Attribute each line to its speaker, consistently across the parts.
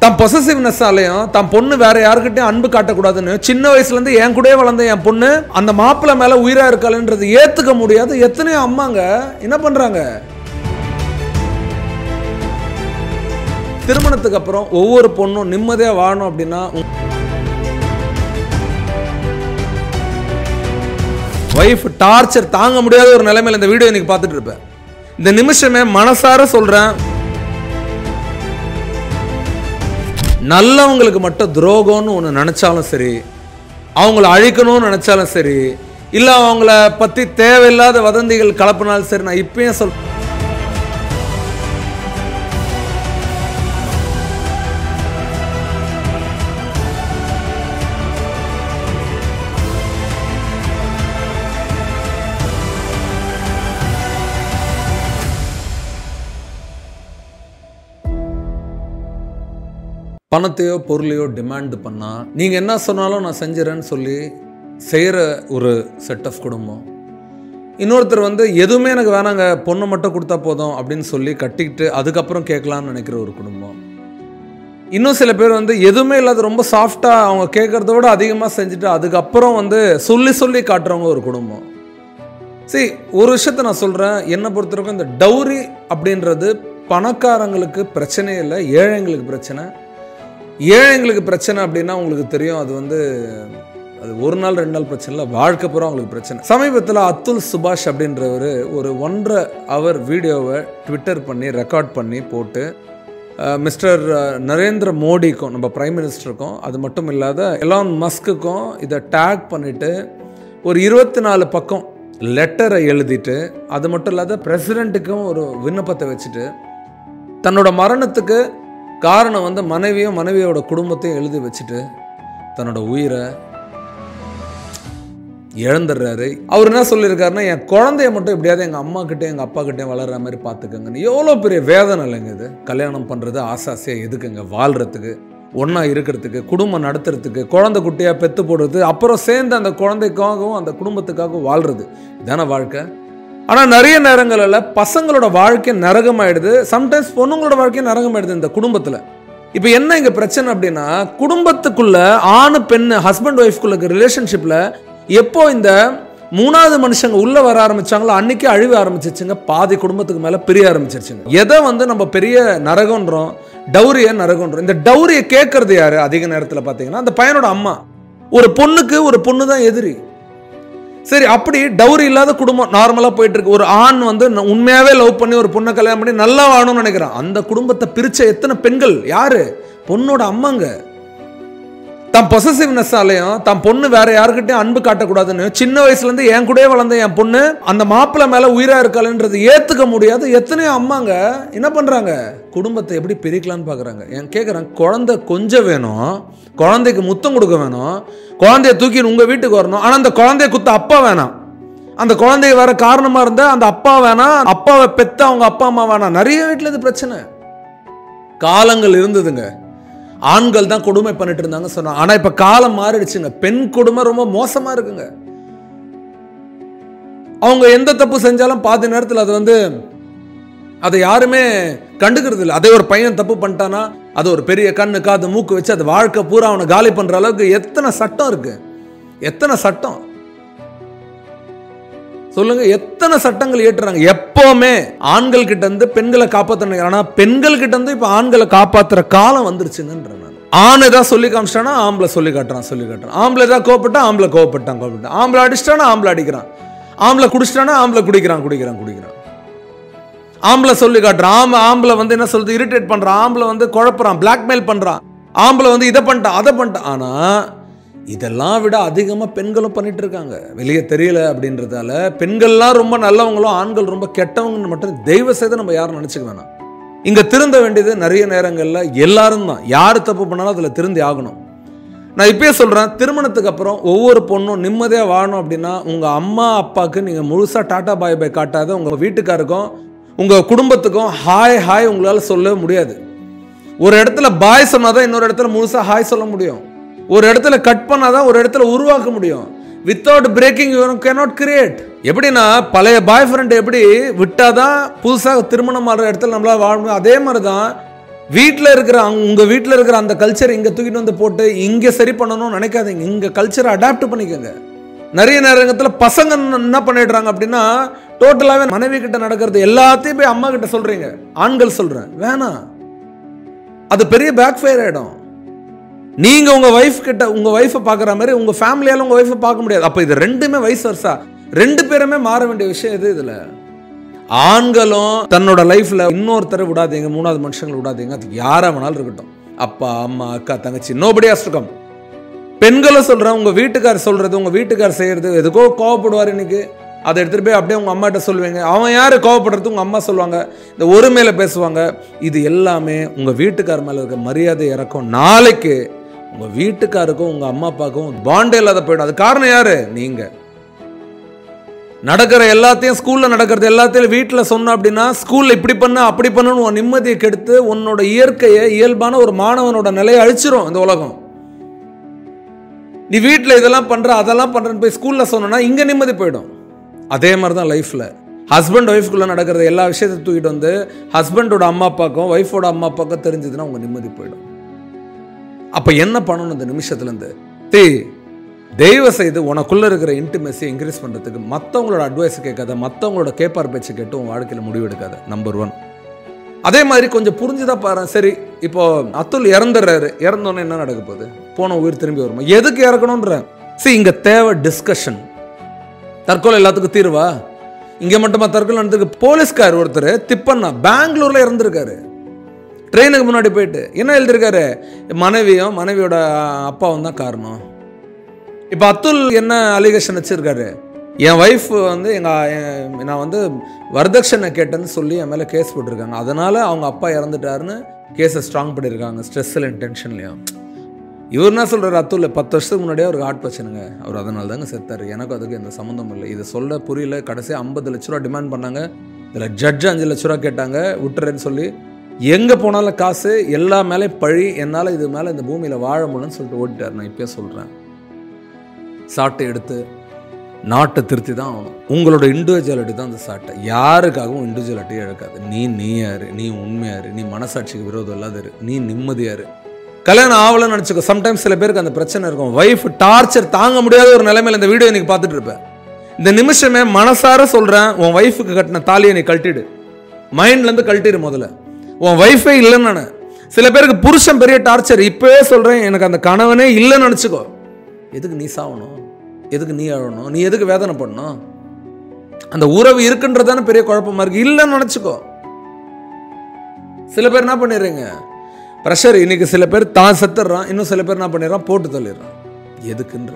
Speaker 1: தான் பொசசிவ்னஸாலையும் தான் பொண்ணு வேற யாருக்கிட்டையும் அன்பு காட்டக்கூடாதுன்னு சின்ன வயசுல இருந்து என் கூடயே வளர்ந்த என் பொண்ணு அந்த மாப்பிள்ளை மேல உயிரா இருக்காளுன்றது ஏத்துக்க முடியாது. எத்தனையோ அம்மாங்க என்ன பண்றாங்க? திருமணத்துக்கு அப்புறம் ஒவ்வொரு பொண்ணும் நிம்மதியா வாழணும் அப்படின்னா வைஃப் டார்ச்சர் தாங்க முடியாத ஒரு நிலைமையில இந்த வீடியோ இன்னைக்கு பார்த்துட்டு இருப்பேன். இந்த நிமிஷமே மனசார சொல்றேன், நல்லவங்களுக்கு மட்டும் துரோகம்னு ஒன்று நினைச்சாலும் சரி, அவங்கள அழிக்கணும்னு நினைச்சாலும் சரி, இல்லை அவங்கள பற்றி தேவையில்லாத வதந்திகள் கலப்பினாலும் சரி, நான் இப்பயும் சொல்றேன், பணத்தையோ பொருளையோ டிமாண்ட் பண்ணா நீங்க என்ன சொன்னாலும் நான் செஞ்சிடறேன்னு சொல்லி செய்யற ஒரு செட் ஆஃப் குடும்பம். இன்னொருத்தர் எதுவுமே எனக்கு வேணாங்க, பொண்ணு மட்டும் கொடுத்தா போதும் அப்படின்னு சொல்லி கட்டிக்கிட்டு அதுக்கப்புறம் கேட்கலாம்னு நினைக்கிற ஒரு குடும்பம். இன்னும் சில பேர் எதுவுமே இல்லாத ரொம்ப சாஃப்டா அவங்க கேட்கறத விட அதிகமாக செஞ்சுட்டு அதுக்கப்புறம் சொல்லி சொல்லி காட்டுறவங்க ஒரு குடும்பம். சரி, ஒரு விஷயத்த நான் சொல்றேன், என்னை பொறுத்தவரைக்கும் இந்த டவுரி அப்படின்றது பணக்காரங்களுக்கு பிரச்சனையே இல்லை, ஏழைங்களுக்கு பிரச்சனை. ஏழைங்களுக்கு பிரச்சனை அப்படின்னா உங்களுக்கு தெரியும், அது ஒரு நாள் 2 நாள் பிரச்சனை இல்லை, வாழ்க்கை பூரா அவங்களுக்கு பிரச்சனை. சமீபத்தில் அத்துல் சுபாஷ் அப்படின்றவர் ஒரு 1.5 hour வீடியோவை ட்விட்டர் பண்ணி ரெக்கார்ட் பண்ணி போட்டு மிஸ்டர் நரேந்திர மோடிக்கும் நம்ம பிரைம் மினிஸ்டருக்கும் அது மட்டும் இல்லாத எலான் மஸ்க்குக்கும் இதை டேக் பண்ணிவிட்டு ஒரு 24 பக்கம் லெட்டரை எழுதிட்டு, அது மட்டும் இல்லாத பிரசிடெண்ட்டுக்கும் ஒரு விண்ணப்பத்தை வச்சுட்டு தன்னோட மரணத்துக்கு காரணம் மனைவியும் மனைவியோட குடும்பத்தையும் எழுதி வச்சுட்டு தன்னோட உயிரை இழந்துடுறாரு. அவர் என்ன சொல்லியிருக்காருன்னா, என் குழந்தைய மட்டும் எப்படியாவது எங்கள் அம்மா கிட்டே எங்கள் அப்பா கிட்டே வளர்கிற மாதிரி பார்த்துக்கங்கன்னு. எவ்வளோ பெரிய வேதனை இல்லைங்க இது. கல்யாணம் பண்ணுறது ஆசாசியாக எதுக்குங்க? வாழ்கிறதுக்கு, ஒன்றா இருக்கிறதுக்கு, குடும்பம் நடத்துறதுக்கு, குழந்தை குட்டியாக பெற்று போடுறது, அப்புறம் சேர்ந்து அந்த குழந்தைக்காகவும் அந்த குடும்பத்துக்காகவும் வாழ்கிறது, இதான வாழ்க்கை. ஆனால் நிறைய நேரங்களில் பசங்களோட வாழ்க்கை நரகமாயிடுது, சம்டைம்ஸ் பொண்ணுங்களோட வாழ்க்கை நரகமாயிடுது இந்த குடும்பத்தில். இப்போ என்ன இங்கே பிரச்சனை அப்படின்னா, குடும்பத்துக்குள்ள ஆணு பெண்ணு ஹஸ்பண்ட் ஒய்ஃப்குள்ள ரிலேஷன்ஷிப்பில் எப்போ இந்த 3வது மனுஷங்க உள்ள வர ஆரம்பிச்சாங்களோ அன்னைக்கு அழிவு ஆரம்பிச்சிருச்சுங்க. பாதி குடும்பத்துக்கு மேலே பிரிய ஆரம்பிச்சிருச்சுங்க. எதை நம்ம பெரிய நரகன்றோம், டவுரியை நரகன்றோம். இந்த டவுரியை கேட்கறது யாரு? அதிக நேரத்தில் பார்த்தீங்கன்னா அந்த பையனோட அம்மா. ஒரு பொண்ணுக்கு ஒரு பொண்ணு தான் எதிரி. சரி, அப்படி டவுரி இல்லாத குடும்பம் நார்மலாக போயிட்டு இருக்கு. ஒரு ஆண் உண்மையாவே லவ் பண்ணி ஒரு பொண்ணை கல்யாணம் பண்ணி நல்லா வாழணும்னு நினைக்கிறான். அந்த குடும்பத்தை பிரிச்ச எத்தனை பெண்கள்? யாரு? பொண்ணோட அம்மாங்க. தான் பொசசிவ்னஸாலையும் தான் பொண்ணு வேற யாருக்கிட்டையும் அன்பு காட்டக்கூடாதுன்னு சின்ன வயசுல இருந்து என் கூடயே வளர்ந்த என் பொண்ணு அந்த மாப்பிள்ளை மேல உயிரா இருக்காளுன்றது ஏத்துக்க முடியாது. எத்தனையோ அம்மாங்க என்ன பண்றாங்க? குடும்பத்தை எப்படி பிரிக்கலான்னு பாக்குறாங்க. என் கேட்குறேன், குழந்தை கொஞ்சம் வேணும், குழந்தைக்கு முத்தம் கொடுக்க வேணும், குழந்தைய தூக்கி உங்க வீட்டுக்கு வரணும், ஆனா அந்த குழந்தைய குத்த அப்பா வேணாம், அந்த குழந்தைய வர காரணமா இருந்தா அந்த அப்பா வேணாம், அப்பாவை பெத்த அவங்க அப்பா அம்மா வேணாம். நிறைய வீட்டுல இது பிரச்சனை. காலங்கள் இருந்ததுங்க, ஆண்கள் தான் கொடுமை பண்ணிட்டு இருந்தாங்க சொன்னாங்க. ஆனா இப்ப காலம் மாறிடுச்சுங்க, பெண் கொடுமை ரொம்ப மோசமா இருக்குங்க. அவங்க எந்த தப்பு செஞ்சாலும் பாதி நேரத்தில் அதை யாருமே கண்டுக்கிறது இல்லை. அதே ஒரு பையன் தப்பு பண்ணிட்டானா அது ஒரு பெரிய கண்ணு காது மூக்கு வச்சு அது வாழ்க்கை பூரா அவனை காலி பண்ற அளவுக்கு எத்தனை சட்டம் இருக்கு, எத்தனை சட்டம் சொல்லுங்க, எத்தனை சட்டங்கள் ஏற்றுறாங்க. எப்பவுமே ஆண்கள் கிட்ட இருந்து பெண்களை காப்பாற்ற, ஆனா பெண்கள் கிட்ட இருந்து இப்ப ஆண்களை காப்பாத்துற காலம் வந்துருச்சுங்கன்ற. ஆண் ஏதாவது சொல்லி காமிச்சிட்டானா ஆம்பளை சொல்லி காட்டுறான். ஆம்பளை ஏதாவது கோவப்பட்டா ஆம்பளை கோவப்பட்டான். ஆம்பளை அடிச்சிட்டானா ஆம்பளை அடிக்கிறான். ஆம்பளை குடிச்சிட்டானா ஆம்பளை குடிக்கிறான். ஆம்பளை சொல்லி காட்டுறான். ஆம்பளை என்ன சொல்றது, இரிட்டேட் பண்றான். ஆம்பளை குழப்பறான், பிளாக்மெயில் பண்றான். ஆம்பளை இதை பண்ணிட்டான் அதை பண்ணிட்டான். ஆனா இதெல்லாம் விட அதிகமாக பெண்களும் பண்ணிட்டு இருக்காங்க. வெளியே தெரியல அப்படின்றதால பெண்கள்லாம் ரொம்ப நல்லவங்களும் ஆண்கள் ரொம்ப கெட்டவங்கன்னு மட்டும் தெய்வ செய்து நம்ம யாரும் நினச்சிக்க வேணாம். இங்கே திருந்த வேண்டியது நிறைய நேரங்களில் எல்லாரும் தான். யார் தப்பு பண்ணாலும் அதில் திருந்தி ஆகணும். நான் இப்பயே சொல்கிறேன், திருமணத்துக்கு அப்புறம் ஒவ்வொரு பொண்ணும் நிம்மதியாக வாழணும் அப்படின்னா உங்கள் அம்மா அப்பாவுக்கு நீங்கள் முழுசாக டாட்டா பாய் பாய் காட்டாத உங்கள் வீட்டுக்காருக்கும் உங்கள் குடும்பத்துக்கும் ஹாய் ஹாய் உங்களால் சொல்ல முடியாது. ஒரு இடத்துல பாய் சொன்னாதான் இன்னொரு இடத்துல முழுசாக ஹாய் சொல்ல முடியும். ஒரு இடத்துல கட் பண்ணாதான் ஒரு இடத்துல உருவாக்க முடியும். Without braking you cannot create. எப்படின்னா பழைய பாய் ஃப்ரெண்ட் எப்படி விட்டாதான் புதுசாக திருமணம் ஆகிற இடத்துல நம்மளால வாழ முடியும். அதே மாதிரி தான் வீட்டில் இருக்கிற உங்கள் வீட்டில் இருக்கிற அந்த கல்ச்சர் இங்கே தூக்கிட்டு வந்து போட்டு இங்கே சரி பண்ணணும்னு நினைக்காதீங்க. இங்கே கல்ச்சரை அடாப்ட் பண்ணிக்கோங்க. நிறைய நேரத்தில் பசங்க என்ன பண்ணிடுறாங்க அப்படின்னா, டோட்டலாகவே மனைவி கிட்ட நடக்கிறது எல்லாத்தையும் போய் அம்மா கிட்ட சொல்கிறீங்க. ஆண்கள் சொல்கிறேன், வேணாம், அது பெரிய பேக் ஃபயர் ஆகிடும். நீங்கள் உங்கள் ஒய்ஃப் கிட்ட உங்கள் ஒய்ஃபை பார்க்குற மாதிரி உங்கள் ஃபேமிலியால் உங்கள் ஒய்ஃபை பார்க்க முடியாது. அப்போ இது ரெண்டுமே வயசு வருஷா, ரெண்டு பேருமே மாற வேண்டிய விஷயம் எது இதில்? ஆண்களும் தன்னோட லைஃப்ல இன்னொருத்தரை விடாதீங்க, மூணாவது மனுஷங்களை விடாதீங்க. அது யாரா வேணாலும் இருக்கட்டும், அப்பா அம்மா அக்கா தங்கச்சி, nobody has to come. பெண்களும் சொல்றேன், உங்க வீட்டுக்கார் சொல்றது உங்க வீட்டுக்கார் செய்யறது எதுக்கோ கோவப்படுவார் இன்னைக்கு, அதை எடுத்துட்டு போய் அப்படியே உங்க அம்மாட்ட சொல்லுவீங்க. அவன் யாரு கோவப்படுறது? உங்க அம்மா சொல்லுவாங்க, இந்த ஒரு மேல பேசுவாங்க. இது எல்லாமே உங்க வீட்டுக்கார் மேல இருக்க மரியாதை இறக்கும். நாளைக்கு உங்க வீட்டுக்காருக்கும் உங்க அம்மா அப்பாவுக்கும் பாண்டே இல்லாத போயிடும். அது காரணம் யாரு? நீங்க. நடக்கிற எல்லாத்தையும் ஸ்கூல்ல நடக்கிறது எல்லாத்தையும் வீட்டில் சொன்ன அப்படின்னா, ஸ்கூல்ல இப்படி பண்ண அப்படி பண்ணணும் உன் நிம்மதியை கெடுத்து உன்னோட இயற்கையை, இயல்பான ஒரு மாணவனோட நிலையை அழிச்சிரும் இந்த உலகம். நீ வீட்டில் இதெல்லாம் பண்ற அதெல்லாம் பண்றன்னு போய் ஸ்கூல்ல சொன்னா இங்க நிம்மதி போயிடும். அதே மாதிரி தான் லைஃப்ல ஹஸ்பண்ட் ஒய்ஃப்குள்ள நடக்கிறது எல்லா விஷயத்தையும் தூக்கிட்டு வந்து ஹஸ்பண்டோட அம்மா அப்பாக்கும் ஒய்ஃபோட அம்மா அப்பாக்கும் தெரிஞ்சதுன்னா உங்க நிம்மதி போயிடும். அப்ப என்ன பண்ணணும் இந்த நிமிஷத்துல இருந்து? தயவு செய்து உனக்குள்ள இருக்கிற இன்டிமெசியை இன்க்ரீஸ் பண்றதுக்கு மற்றவங்களோட அட்வைஸ் கேட்காத, மற்றவங்களோட கேப்பார் பேச்சு கேட்டு உன் வாழ்க்கையில் முடிவு எடுக்காத. நம்பர் 1. அதே மாதிரி கொஞ்சம் புரிஞ்சுதான் பாரு. சரி, இப்போ அத்துல் இறந்துடுறாரு, இறந்தோன்னே என்ன நடக்க போகுது? போன உயிர் திரும்பி வருமா? எதுக்கு இறக்கணும்ன்ற இங்க தேவை டிஸ்கஷன். தற்கொலை எல்லாத்துக்கும் தீர்வா? இங்க மட்டுமா தற்கொலை நடந்திருக்கு? போலீஸ்கார் ஒருத்தர் திப்பண்ணா பெங்களூர்ல இறந்துருக்காரு. ட்ரெயினுக்கு முன்னாடி போயிட்டு என்ன எழுதிருக்காரு? மனைவியும் மனைவியோட அப்பாவும் தான் காரணம். இப்போ அத்துல் என்ன அலிகேஷன் வச்சிருக்காரு? என் ஒய்ஃப் வந்து நான் வந்து வரதட்சணை கேட்டேன்னு சொல்லி என் மேலே கேஸ் போட்டிருக்காங்க, அதனால அவங்க அப்பா இறந்துட்டாருன்னு கேஸை ஸ்ட்ராங் பண்ணியிருக்காங்க, ஸ்ட்ரெஸ்ஸில் டென்ஷன்லையும். இவர் என்ன சொல்கிறார்? அத்துல் 10 வருஷத்துக்கு முன்னாடியே அவருக்கு ஹார்ட் பிரச்சனைங்க, அவர் அதனால தாங்க செத்தார், எனக்கு அதுக்கு எந்த சம்மந்தம் இல்லை. இதை சொல்ல புரியல. கடைசியாக 50 லட்ச ரூபா டிமாண்ட் பண்ணாங்க. இதில் ஜட்ஜு 5 லட்ச ரூபா கேட்டாங்க, விட்டுறேன்னு சொல்லி. எங்கே போனாலும் காசு, எல்லா மேலே பழி, என்னால் இது மேலே இந்த பூமியில் வாழ முடியலன்னு சொல்லிட்டு ஓடிட்டார். நான் இப்போயே சொல்கிறேன், சாட்டை எடுத்து நாட்டை திருத்தி தான் ஆகணும். உங்களோட இண்டிவிஜுவாலிட்டி தான் அந்த சாட்டை. யாருக்காகவும் இண்டிவிஜுவாலிட்டியே எடுக்காது. நீ யாரு, நீ உண்மையாரு, நீ மனசாட்சிக்கு விரோதம் இல்லாத, நீ நிம்மதியாரு. கல்யாணம் ஆகலன்னு நினச்சிக்கோ. சம்டைம்ஸ் சில பேருக்கு அந்த பிரச்சனை இருக்கும். ஒய்ஃப் டார்ச்சர் தாங்க முடியாத ஒரு நிலைமையில் இந்த வீடியோ இன்னைக்கு பார்த்துட்டு இருப்பேன். இந்த நிமிஷமே மனசார சொல்கிறேன், உன் ஒய்ஃபுக்கு கட்டின தாலியை நீ கழட்டிடு, மைண்ட்லேருந்து கழட்டிடு. முதல்ல உன் ஒய்ஃபே இல்லைன்னு நான். சில பேருக்கு புருஷன் பெரிய டார்ச்சர். இப்போவே சொல்கிறேன், எனக்கு அந்த கணவனே இல்லைன்னு நினச்சிக்கோ. எதுக்கு நீ சாவணும்? எதுக்கு நீ அழணும்? நீ எதுக்கு வேதனை பண்ணணும்? அந்த உறவு இருக்குன்றதான பெரிய குழப்பமா இருக்கு. இல்லைன்னு நினச்சிக்கோ. சில பேர் என்ன பண்ணிடுறீங்க, ப்ரெஷர். இன்னைக்கு சில பேர் தான் செத்துடுறான், இன்னும் சில பேர் என்ன பண்ணிடுறான், போட்டு தள்ளிடுறான். எதுக்குன்ற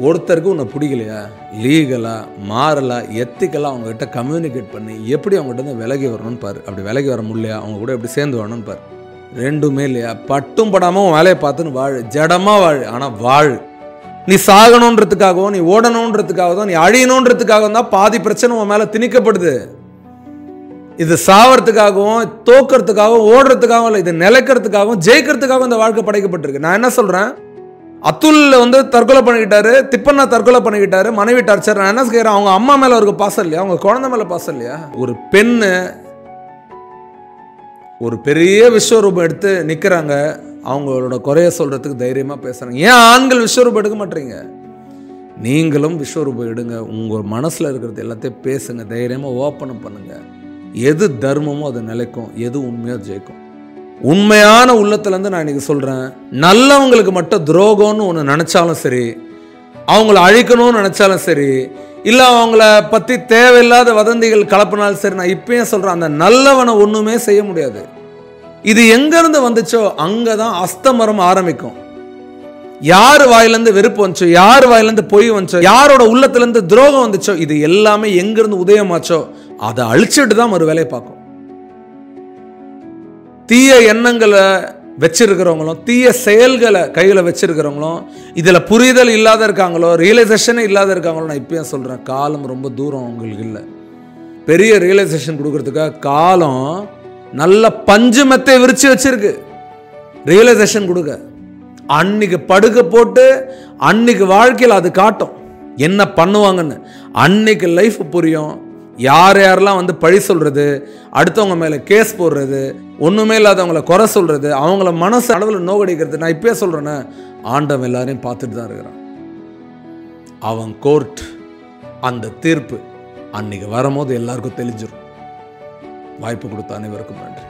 Speaker 1: ஒருத்தருக்கு உன்னை பிடிக்கலையா, லீகலா மாறலா எத்திக்கலா அவங்ககிட்ட கம்யூனிகேட் பண்ணி எப்படி அவங்ககிட்ட இருந்து விலகி வரணும்னு பாரு. அப்படி விலகி வர முடியலையா, அவங்க கூட எப்படி சேர்ந்து வரணும்னு பாரு. ரெண்டுமே இல்லையா, பட்டும் படாமல் உன் வேலையை பார்த்துன்னு வாழு, ஜடமாக வாழு. ஆனால் வாழு. நீ சாகணுன்றதுக்காகவும் நீ ஓடணுன்றதுக்காகவும் நீ அழியணுன்றதுக்காகவும் தான் பாதி பிரச்சனை உன் மேலே திணிக்கப்படுது. இது சாவறதுக்காகவும் தோக்கிறதுக்காகவும் ஓடுறதுக்காகவும் இல்லை, இது நிலைக்கிறதுக்காகவும் ஜெயிக்கிறதுக்காகவும் இந்த வாழ்க்கை படைக்கப்பட்டிருக்கு. நான் என்ன சொல்கிறேன், அத்துல் வந்து தற்கொலை பண்ணிக்கிட்டாரு, திப்பண்ணா தற்கொலை பண்ணிக்கிட்டாரு, மனைவி டார்ச்சர். நான் என்ன செய்கிறேன், அவங்க அம்மா மேலே அவருக்கு பாசம் இல்லையா, அவங்க குழந்தை மேலே பாசம் இல்லையா? ஒரு பெண்ணு ஒரு பெரிய விஸ்வரூபம் எடுத்து நிற்கிறாங்க, அவங்களோட குறைய சொல்கிறதுக்கு தைரியமாக பேசுகிறாங்க. ஏன் ஆண்கள் விஸ்வரூபம் எடுக்க மாட்டீங்க? நீங்களும் விஸ்வரூபம் எடுங்க. உங்கள் மனசில் இருக்கிறது எல்லாத்தையும் பேசுங்க, தைரியமாக ஓப்பன் பண்ணுங்க. எது தர்மமோ அது நிலைக்கும், எது உண்மையோ ஜெயிக்கும். உண்மையான உள்ளத்துலேருந்து நான் இன்னைக்கு சொல்கிறேன், நல்லவங்களுக்கு மட்டும் துரோகம்னு ஒன்று நினச்சாலும் சரி, அவங்கள அழிக்கணும்னு நினச்சாலும் சரி, இல்லை அவங்கள பற்றி தேவையில்லாத வதந்திகள் கலப்பினாலும் சரி, நான் இப்பயும் சொல்கிறேன், அந்த நல்லவனை ஒன்றுமே செய்ய முடியாது. இது எங்கேருந்து வந்துச்சோ அங்கே தான் அஸ்தமரம் ஆரம்பிக்கும். யார் வாயிலேருந்து வெறுப்பு வந்துச்சோ, யார் வாயிலேருந்து பொய் வந்துச்சோ, யாரோட உள்ளத்துலேருந்து துரோகம் வந்துச்சோ, இது எல்லாமே எங்கேருந்து உதயமாச்சோ அதை அழிச்சிட்டு தான் ஒரு வேலையை பார்க்கும். தீய எண்ணங்களை வச்சிருக்கிறவங்களும் தீய செயல்களை கையில் வச்சிருக்கிறவங்களும் இதில் புரிதல் இல்லாத இருக்காங்களோ, ரியலைசேஷனே இல்லாத இருக்காங்களோ, நான் இப்பயும் சொல்கிறேன், காலம் ரொம்ப தூரம் அவங்களுக்கு இல்லை. பெரிய ரியலைசேஷன் கொடுக்கறதுக்காக காலம் நல்ல பஞ்சு மெத்தை விரிச்சு வச்சிருக்கு. ரியலைசேஷன் கொடுக்க அன்னைக்கு படுக்க போட்டு அன்னைக்கு வாழ்க்கையில் அது காட்டும் என்ன பண்ணுவாங்கன்னு. அன்னைக்கு லைஃப் புரியும், யார் யாரெல்லாம் வந்து பழி சொல்கிறது, அடுத்தவங்க மேலே கேஸ் போடுறது, ஒன்றுமே இல்லாதவங்களை குறை சொல்கிறது, அவங்கள மனசு அளவில் நோகடிக்கிறது, நான் இப்பயே சொல்கிறேன்னே, ஆண்டவன் எல்லாரையும் பார்த்துட்டு தான் இருக்கிறான். அவன் கோர்ட், அந்த தீர்ப்பு அன்னைக்கு வரும்போது எல்லாருக்கும் தெளிஞ்சிடும். வாய்ப்பு கொடுத்த அனைவருக்கும் நன்றி.